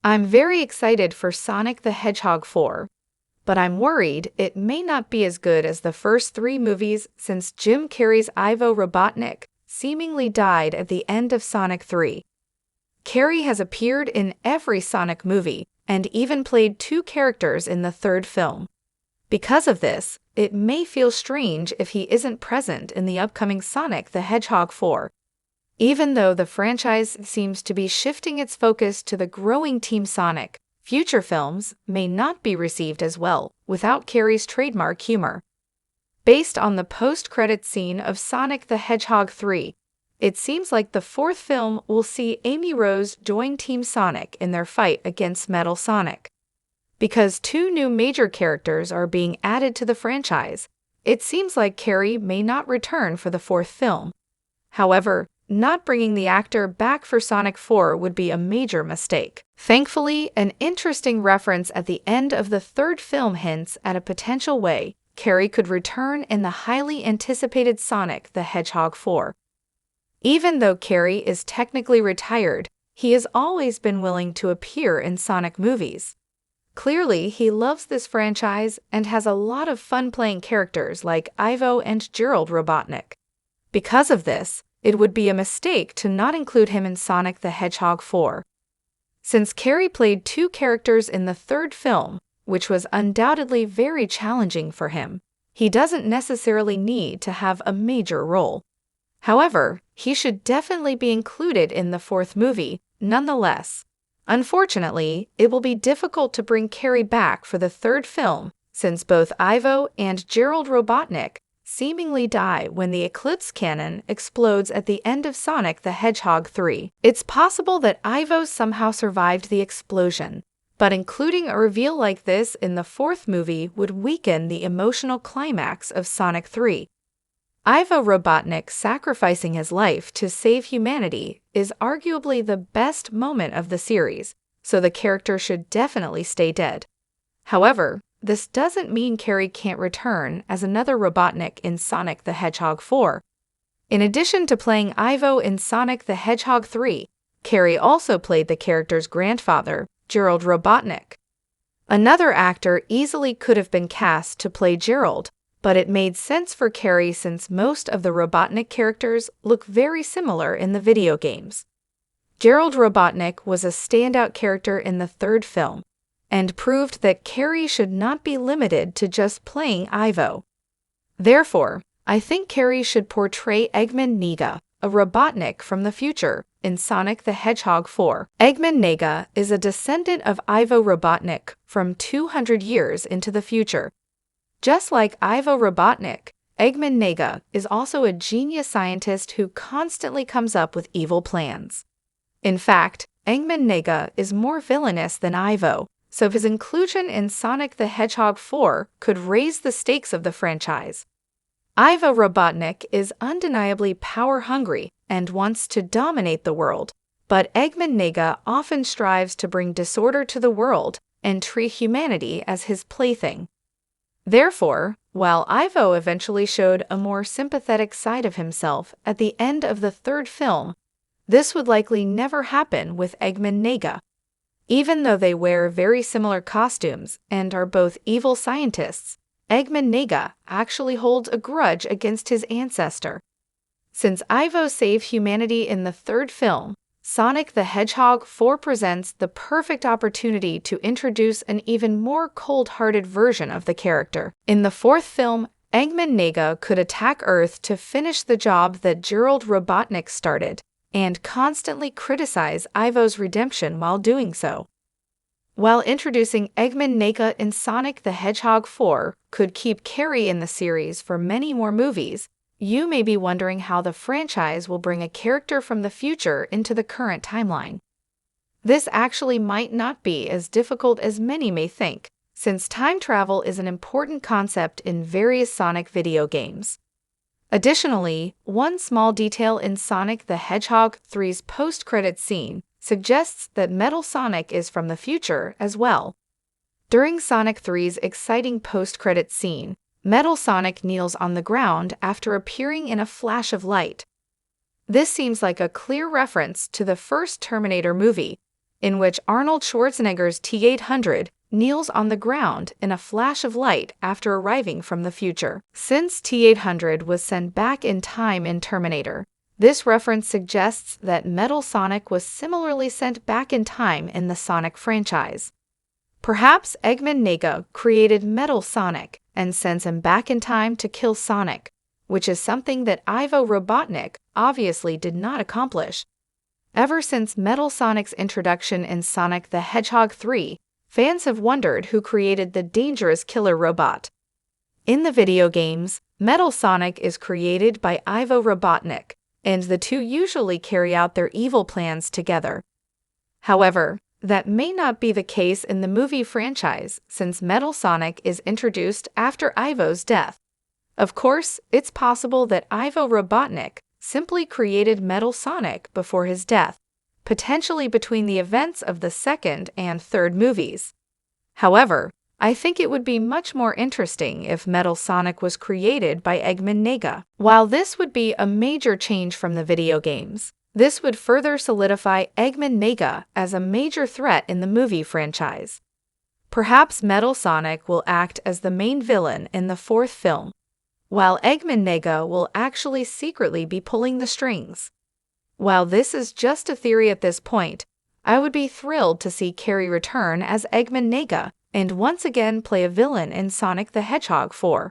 I'm very excited for Sonic the Hedgehog 4, but I'm worried it may not be as good as the first three movies since Jim Carrey's Ivo Robotnik seemingly died at the end of Sonic 3. Carrey has appeared in every Sonic movie and even played two characters in the third film. Because of this, it may feel strange if he isn't present in the upcoming Sonic the Hedgehog 4. Even though the franchise seems to be shifting its focus to the growing Team Sonic, future films may not be received as well without Carrey's trademark humor. Based on the post-credits scene of Sonic the Hedgehog 3, it seems like the fourth film will see Amy Rose join Team Sonic in their fight against Metal Sonic. Because two new major characters are being added to the franchise, it seems like Carrey may not return for the fourth film. However, not bringing the actor back for Sonic 4 would be a major mistake. Thankfully, an interesting reference at the end of the third film hints at a potential way Carrey could return in the highly anticipated Sonic the Hedgehog 4. Even though Carrey is technically retired, he has always been willing to appear in Sonic movies. Clearly, he loves this franchise and has a lot of fun playing characters like Ivo and Gerald Robotnik. Because of this, it would be a mistake to not include him in Sonic the Hedgehog 4. Since Carrey played two characters in the third film, which was undoubtedly very challenging for him, he doesn't necessarily need to have a major role. However, he should definitely be included in the fourth movie, nonetheless. Unfortunately, it will be difficult to bring Carrey back for the third film, since both Ivo and Gerald Robotnik seemingly die when the Eclipse cannon explodes at the end of Sonic the Hedgehog 3. It's possible that Ivo somehow survived the explosion, but including a reveal like this in the fourth movie would weaken the emotional climax of Sonic 3. Ivo Robotnik sacrificing his life to save humanity is arguably the best moment of the series, so the character should definitely stay dead. However, this doesn't mean Carrey can't return as another Robotnik in Sonic the Hedgehog 4. In addition to playing Ivo in Sonic the Hedgehog 3, Carrey also played the character's grandfather, Gerald Robotnik. Another actor easily could have been cast to play Gerald, but it made sense for Carrey since most of the Robotnik characters look very similar in the video games. Gerald Robotnik was a standout character in the third film, and proved that Carrey should not be limited to just playing Ivo. Therefore, I think Carrey should portray Eggman Nega, a Robotnik from the future, in Sonic the Hedgehog 4. Eggman Nega is a descendant of Ivo Robotnik from 200 years into the future. Just like Ivo Robotnik, Eggman Nega is also a genius scientist who constantly comes up with evil plans. In fact, Eggman Nega is more villainous than Ivo, so his inclusion in Sonic the Hedgehog 4 could raise the stakes of the franchise. Ivo Robotnik is undeniably power-hungry and wants to dominate the world, but Eggman Nega often strives to bring disorder to the world and treat humanity as his plaything. Therefore, while Ivo eventually showed a more sympathetic side of himself at the end of the third film, this would likely never happen with Eggman Nega. Even though they wear very similar costumes and are both evil scientists, Eggman Nega actually holds a grudge against his ancestor. Since Ivo saved humanity in the third film, Sonic the Hedgehog 4 presents the perfect opportunity to introduce an even more cold-hearted version of the character. In the fourth film, Eggman Nega could attack Earth to finish the job that Gerald Robotnik started, and constantly criticize Ivo's redemption while doing so. While introducing Eggman Nega in Sonic the Hedgehog 4 could keep Carrey in the series for many more movies, you may be wondering how the franchise will bring a character from the future into the current timeline. This actually might not be as difficult as many may think, since time travel is an important concept in various Sonic video games. Additionally, one small detail in Sonic the Hedgehog 3's post-credits scene suggests that Metal Sonic is from the future as well. During Sonic 3's exciting post-credits scene, Metal Sonic kneels on the ground after appearing in a flash of light. This seems like a clear reference to the first Terminator movie, in which Arnold Schwarzenegger's T-800 kneels on the ground in a flash of light after arriving from the future. Since T-800 was sent back in time in Terminator, this reference suggests that Metal Sonic was similarly sent back in time in the Sonic franchise. Perhaps Eggman Nega created Metal Sonic and sends him back in time to kill Sonic, which is something that Ivo Robotnik obviously did not accomplish. Ever since Metal Sonic's introduction in Sonic the Hedgehog 3, fans have wondered who created the dangerous killer robot. In the video games, Metal Sonic is created by Ivo Robotnik, and the two usually carry out their evil plans together. However, that may not be the case in the movie franchise, since Metal Sonic is introduced after Ivo's death. Of course, it's possible that Ivo Robotnik simply created Metal Sonic before his death, potentially between the events of the second and third movies. However, I think it would be much more interesting if Metal Sonic was created by Eggman Nega. While this would be a major change from the video games, this would further solidify Eggman Nega as a major threat in the movie franchise. Perhaps Metal Sonic will act as the main villain in the fourth film, while Eggman Nega will actually secretly be pulling the strings. While this is just a theory at this point, I would be thrilled to see Carrie return as Eggman Nega and once again play a villain in Sonic the Hedgehog 4.